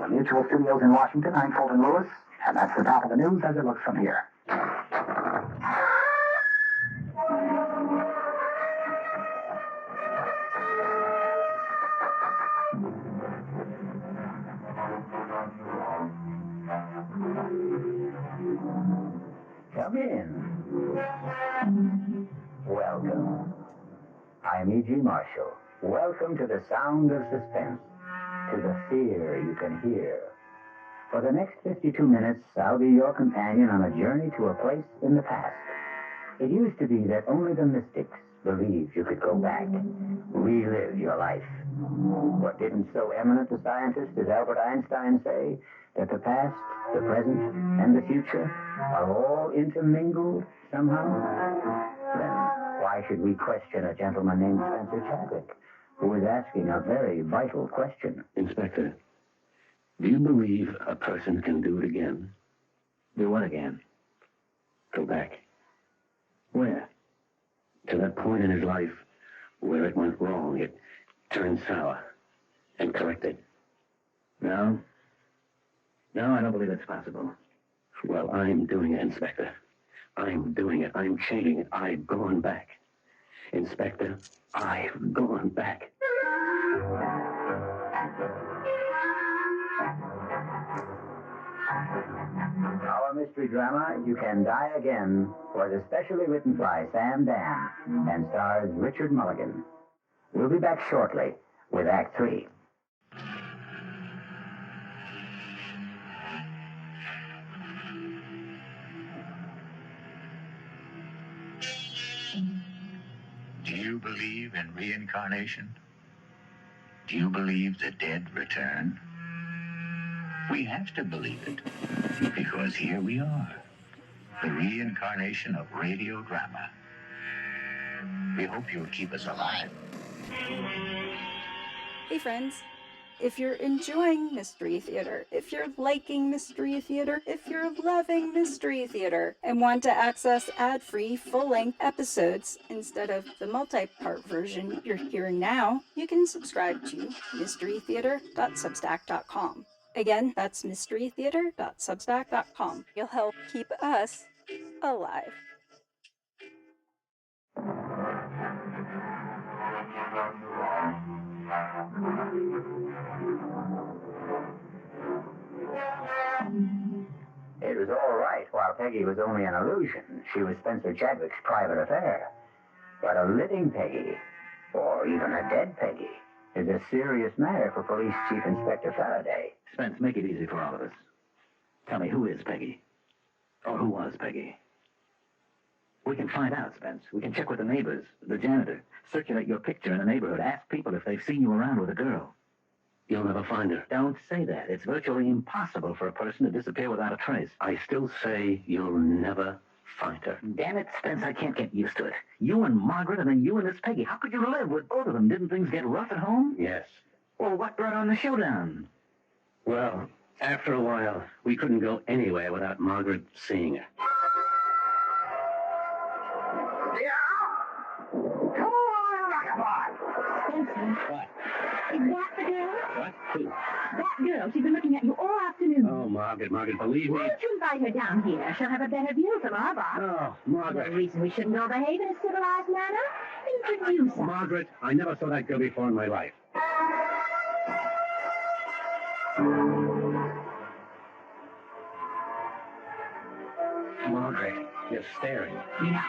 From the Mutual Studios in Washington, I'm Fulton Lewis, and that's the top of the news as it looks from here. Come in. Welcome. I'm E.G. Marshall. Welcome to the sound of suspense, to the fear you can hear. For the next 52 minutes, I'll be your companion on a journey to a place in the past. It used to be that only the mystics believed you could go back, relive your life. But didn't so eminent a scientist as Albert Einstein say that the past, the present, and the future are all intermingled somehow? Then why should we question a gentleman named Spencer Chadwick, who is asking a very vital question? Inspector, do you believe a person can do it again? Do what again? Go back. Where? To that point in his life where it went wrong, it turned sour, and correct it. No, I don't believe it's possible. Well, I'm doing it, Inspector. I'm doing it. I'm changing it. I've gone back. Inspector, I've gone back. Our mystery drama, You Can Die Again, was especially written by Sam Dan and stars Richard Mulligan. We'll be back shortly with Act 3. Do you believe in reincarnation? Do you believe the dead return? We have to believe it, because here we are, the reincarnation of radio drama. We hope you'll keep us alive. Hey friends, if you're enjoying Mystery Theater, if you're liking Mystery Theater, if you're loving Mystery Theater, and want to access ad-free, full-length episodes instead of the multi-part version you're hearing now, you can subscribe to mysterytheater.substack.com. Again, that's mysterytheater.substack.com. You'll help keep us alive. It was all right while Peggy was only an illusion. She was Spencer Chadwick's private affair. But a living Peggy, or even a dead Peggy, is a serious matter for Police Chief Inspector Faraday. Spence, make it easy for all of us. Tell me, who is Peggy? Or who was Peggy? We can find out, Spence. We can check with the neighbors, the janitor, circulate your picture in the neighborhood, ask people if they've seen you around with a girl. You'll never find her. Don't say that. It's virtually impossible for a person to disappear without a trace. I still say you'll never find her. Damn it, Spence, I can't get used to it. You and Margaret, and then you and this Peggy. How could you live with both of them? Didn't things get rough at home? Yes. Well, what brought on the showdown? Well, after a while, we couldn't go anywhere without Margaret seeing her. Come on, Rockabye! What? Is that the girl? What? Who? That girl. She's been looking at you all afternoon. Oh, Margaret, believe me. Why don't you invite her down here? She'll have a better view from our box. Oh, No Margaret. reason we shouldn't all behave in a civilized manner. Introduce her. Margaret, I never saw that girl before in my life. Margaret, you're staring. No.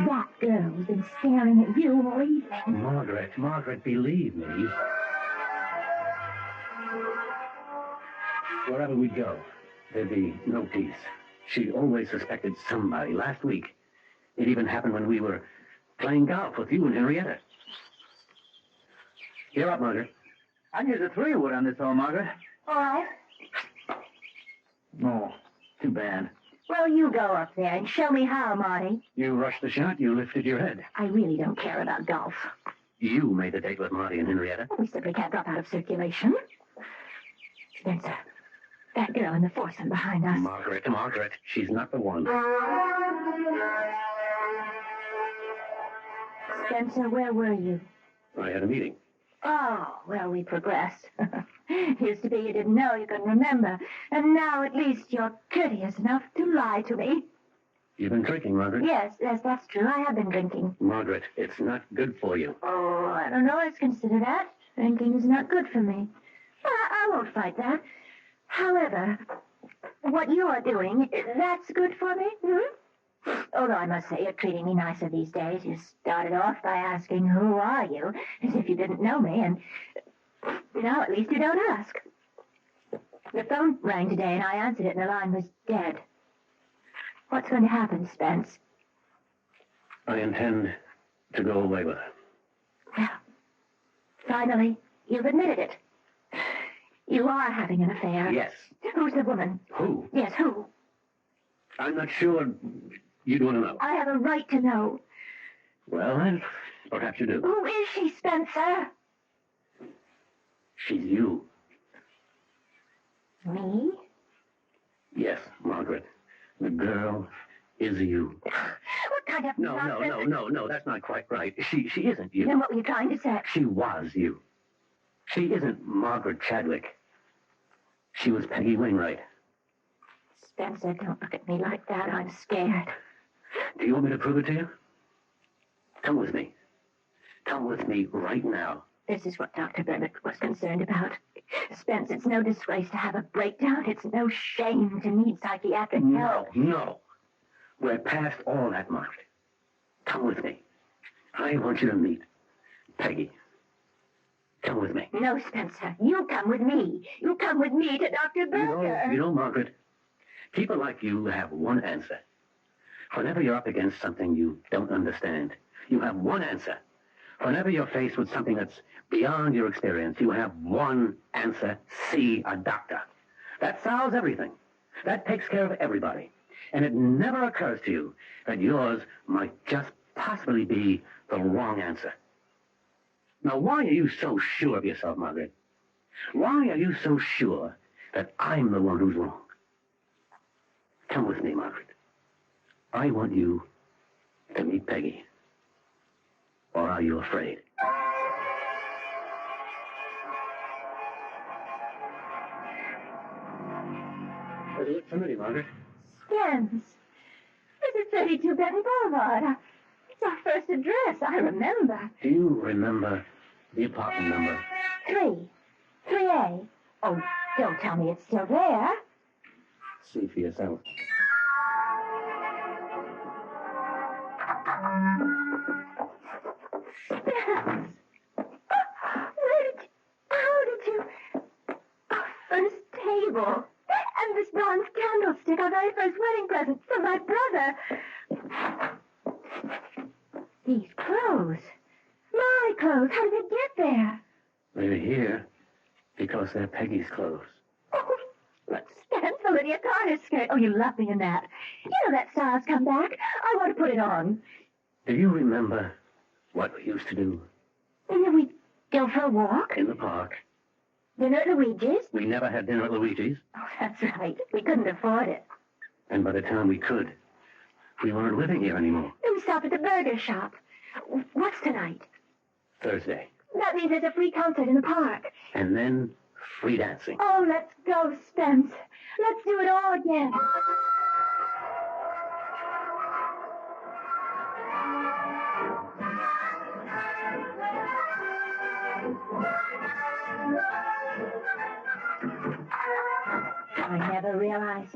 That girl's been staring at you all evening. Margaret, believe me. Wherever we go, there'd be no peace. She always suspected somebody. Last week, it even happened when we were playing golf with you and Henrietta. You're up, Margaret. I'd use a 3-wood on this hole, Margaret. All right. Oh, too bad. Well, you go up there and show me how, Marty. You rushed the shot. You lifted your head. I really don't care about golf. You made the date with Marty and Henrietta. We simply can't drop out of circulation. Spencer, that girl in the foursome behind us. Margaret, she's not the one. Spencer, where were you? I had a meeting. Oh, well, we progressed. Used to be you didn't know you couldn't remember. And now at least you're courteous enough to lie to me. You've been drinking, Margaret. Yes, that's true. I have been drinking. Margaret, it's not good for you. Oh, I don't always consider that. Drinking is not good for me. I won't fight that. However, what you are doing, that's good for me, Although I must say you're treating me nicer these days. You started off by asking, who are you? As if you didn't know me, and now at least you don't ask. The phone rang today, and I answered it, and the line was dead. What's going to happen, Spence? I intend to go away with her. Well, finally, you've admitted it. You are having an affair. Yes. Who's the woman? Who? Yes, who? I'm not sure you'd want to know. I have a right to know. Well, then, perhaps you do. Who is she, Spencer? She's you. Me? Yes, Margaret. The girl is you. What kind of nonsense? No, that's not quite right. She isn't you. Then what were you trying to say? She was you. She isn't Margaret Chadwick. She was Peggy Wainwright. Spencer, don't look at me like that. I'm scared. Do you want me to prove it to you? Come with me. Come with me right now. This is what Dr. Bennett was concerned about. Spence, it's no disgrace to have a breakdown. It's no shame to need psychiatric help. No. We're past all that, Margaret. Come with me. I want you to meet Peggy. Come with me. No, Spencer. You come with me. You come with me to Dr. Berger. You know, Margaret, people like you have one answer. Whenever you're up against something you don't understand, you have one answer. Whenever you're faced with something that's beyond your experience, you have one answer: see a doctor. That solves everything. That takes care of everybody. And it never occurs to you that yours might just possibly be the wrong answer. Now, why are you so sure of yourself, Margaret? Why are you so sure that I'm the one who's wrong? Come with me, Margaret. I want you to meet Peggy. Or are you afraid? Well, you look familiar, Margaret. Spence. This is 32 Benton Boulevard. It's our first address. I remember. Do you remember the apartment number? 3A. Oh, don't tell me it's still there. See for yourself. Spence. How did you... Our first table. And this bronze candlestick, our very first wedding present from my brother. These clothes. My clothes. How did they get there? They're here because they're Peggy's clothes. Oh, but Spence, Olivia Carter's skirt. Oh, you love me in that. You know that style's come back. I want to put it on. Do you remember what we used to do? And then we'd go for a walk. In the park. Dinner at Luigi's. We never had dinner at Luigi's. Oh, that's right. We couldn't afford it. And by the time we could, we weren't living here anymore. Then we stopped at the burger shop. What's tonight? Thursday. That means there's a free concert in the park. And then free dancing. Oh, let's go, Spence. Let's do it all again. I never realized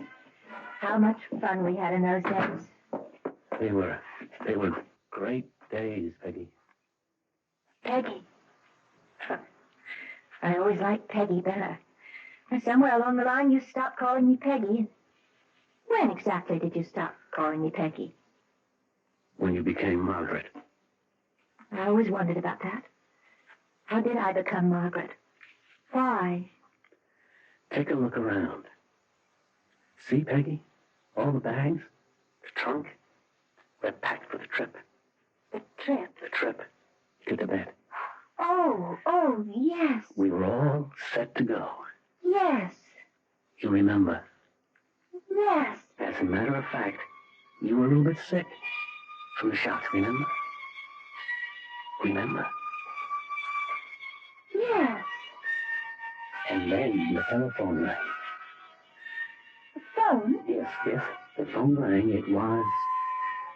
how much fun we had in those days. They were great days, Peggy. Peggy. I always liked Peggy better. And somewhere along the line, you stopped calling me Peggy. When exactly did you stop calling me Peggy? When you became Margaret. I always wondered about that. How did I become Margaret? Why? Take a look around. See, Peggy? All the bags, the trunk, they're packed for the trip. The trip? The trip to Tibet. Oh, yes. We were all set to go. Yes. You remember? Yes. As a matter of fact, you were a little bit sick from the shots, remember? Remember? Yes. And then the telephone rang. The phone? Yes, yes, the phone rang. It was...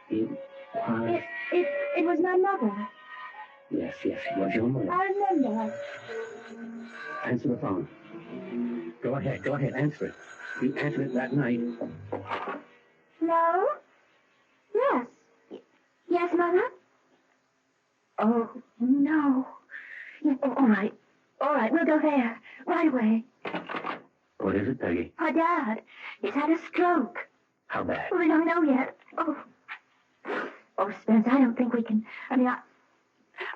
It was my mother. Yes, yes, it was your mother. I remember. Answer the phone. Go ahead, answer it. You answered it that night. No? Yes. Yes, Mother? Oh, no. Yeah, all right. All right, we'll go there. Right away. What is it, Peggy? My dad. He's had a stroke. How bad? We don't know yet. Oh, Spence, I don't think we can...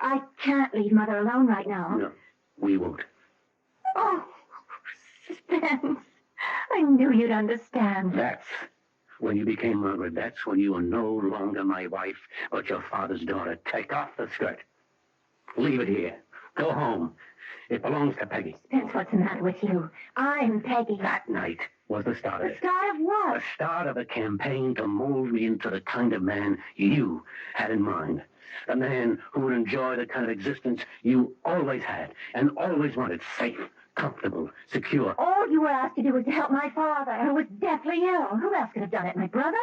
I can't leave Mother alone right now. No, we won't. Oh, Spence. I knew you'd understand. That's when you became Margaret. That's when you were no longer my wife, but your father's daughter. Take off the skirt. Leave it here. Go home. It belongs to Peggy. Spence, what's the matter with you? I'm Peggy. That night was the start of The it. start of what? The start of a campaign to mold me into the kind of man you had in mind. A man who would enjoy the kind of existence you always had and always wanted. Safe, comfortable, secure. All you were asked to do was to help my father, who was deathly ill. Who else could have done it? My brother?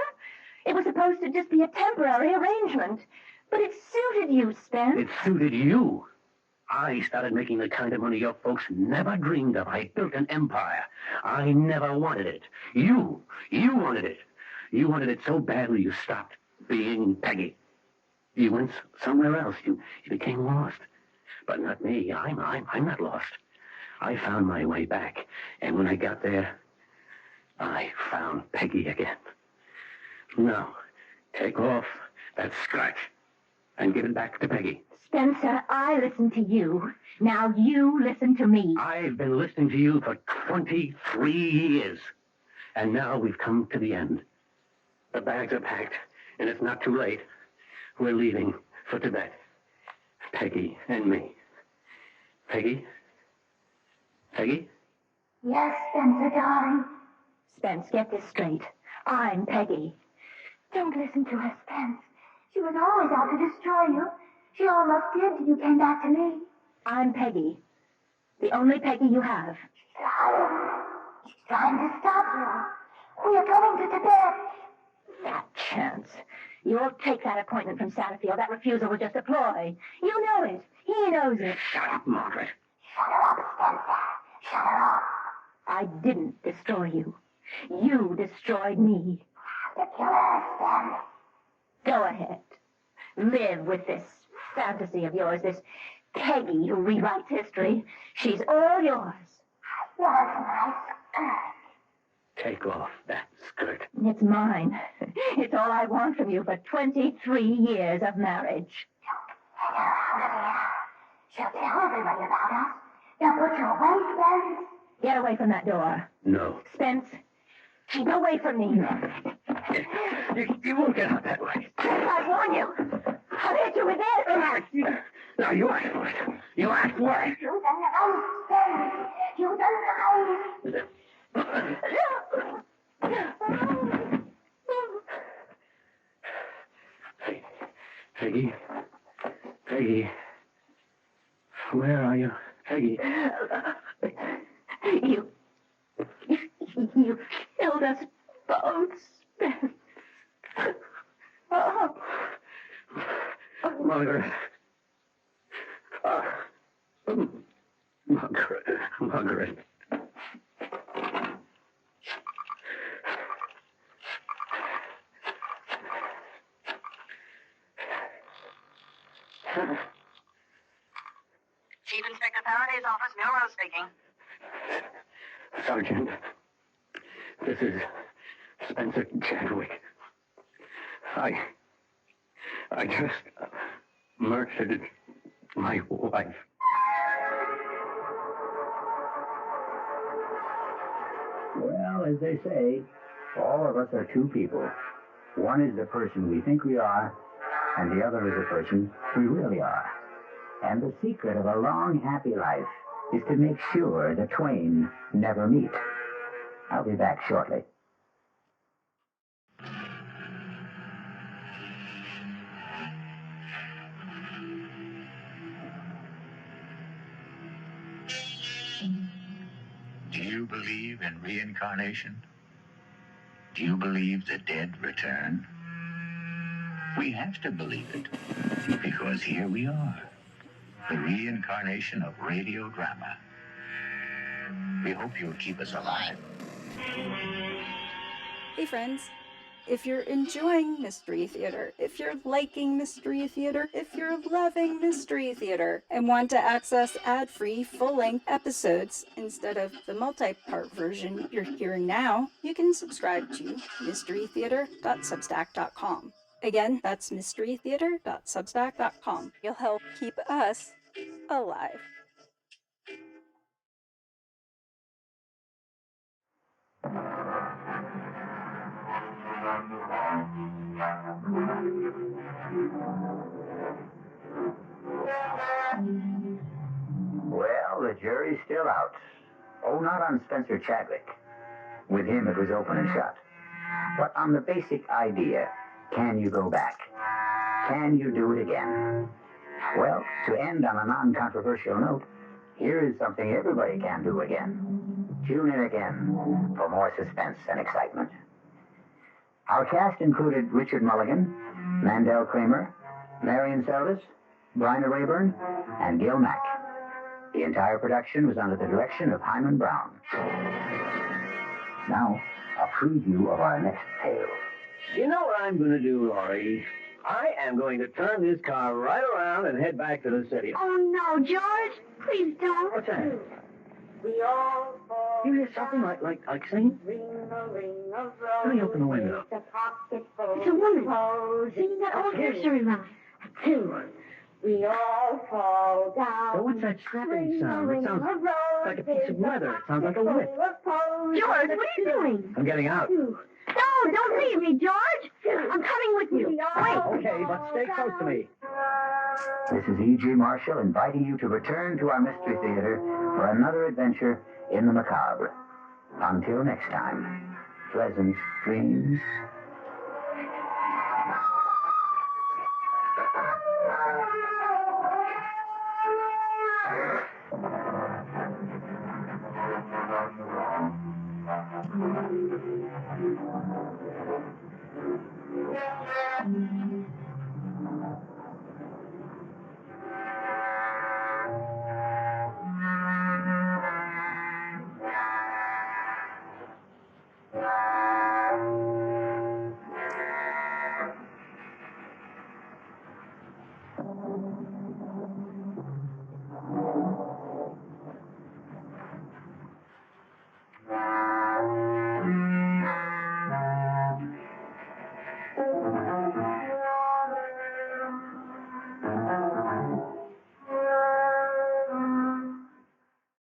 It was supposed to just be a temporary arrangement. But it suited you, Spence. It suited you. I started making the kind of money your folks never dreamed of. I built an empire. I never wanted it. You wanted it. You wanted it so badly you stopped being Peggy. You went somewhere else. You became lost. But not me. I'm not lost. I found my way back. And when I got there, I found Peggy again. Now, take off that skirt and give it back to Peggy. Spencer, I listened to you. Now you listen to me. I've been listening to you for 23 years. And now we've come to the end. The bags are packed, and it's not too late. We're leaving for Tibet. Peggy and me. Peggy? Peggy? Yes, Spencer, darling. Spence, get this straight. I'm Peggy. Don't listen to her, Spence. She was always out to destroy you. She almost did till you came back to me. I'm Peggy. The only Peggy you have. She's trying to stop you. We are going to Tibet. That chance. You'll take that appointment from Satterfield. That refusal was just a ploy. You know it. He knows it. Shut up, Margaret. Shut her up, Spencer. Shut her up. I didn't destroy you. You destroyed me. The killer, Spence. Go ahead. Live with this fantasy of yours, this Peggy who rewrites history. She's all yours. Was my skirt. Take off that skirt. It's mine. It's all I want from you for 23 years of marriage. Get her out of here. She'll tell everybody about us. Now put your away, Spence. Get away from that door. No. Spence, keep away from me. You won't get out that way. I warn you. I'll hit you with this. Now, you asked for it. You asked for it. Use a knife, Spence. Use a knife. Peggy. Peggy. Where are you? Peggy. You killed us both, Spence. Oh. Margaret. Margaret. Chief Inspector Faraday's office, Milrose speaking. Sergeant, this is Spencer Chadwick. I just murdered my wife. Well, as they say, all of us are two people. One is the person we think we are, and the other is the person we really are. And the secret of a long, happy life is to make sure the twain never meet. I'll be back shortly. you believe in reincarnation? Do you believe the dead return? We have to believe it, because here we are, the reincarnation of radio drama. We hope you'll keep us alive. Hey friends, if you're enjoying Mystery Theater, if you're liking Mystery Theater, if you're loving Mystery Theater, and want to access ad-free full-length episodes instead of the multi-part version you're hearing now, you can subscribe to mysterytheater.substack.com. Again, that's mysterytheater.substack.com. You'll help keep us alive. Well, the jury's still out. Oh, not on Spencer Chadwick. With him, it was open and shut. But on the basic idea, can you go back? Can you do it again? Well, to end on a non-controversial note, here is something everybody can do again. Tune in again for more suspense and excitement. Our cast included Richard Mulligan, Mandel Kramer, Marion Seldes, Bryna Rayburn, and Gil Mack. The entire production was under the direction of Hyman Brown. Now, a preview of our next tale. You know what I'm going to do, Laurie? I am going to turn this car right around and head back to the city. Oh, no, George. Please don't. What's that? You hear something like singing? Let me open the window. It's a woman singing that old nursery rhyme. We all fall down. Oh, what's that snapping sound? It sounds like a piece of leather. It sounds like a whip. George, what are you doing? I'm getting out. No, don't leave me, George. I'm coming with you. Wait. Okay, but stay close to me. This is E.G. Marshall inviting you to return to our Mystery Theater for another adventure in the macabre. Until next time, pleasant dreams.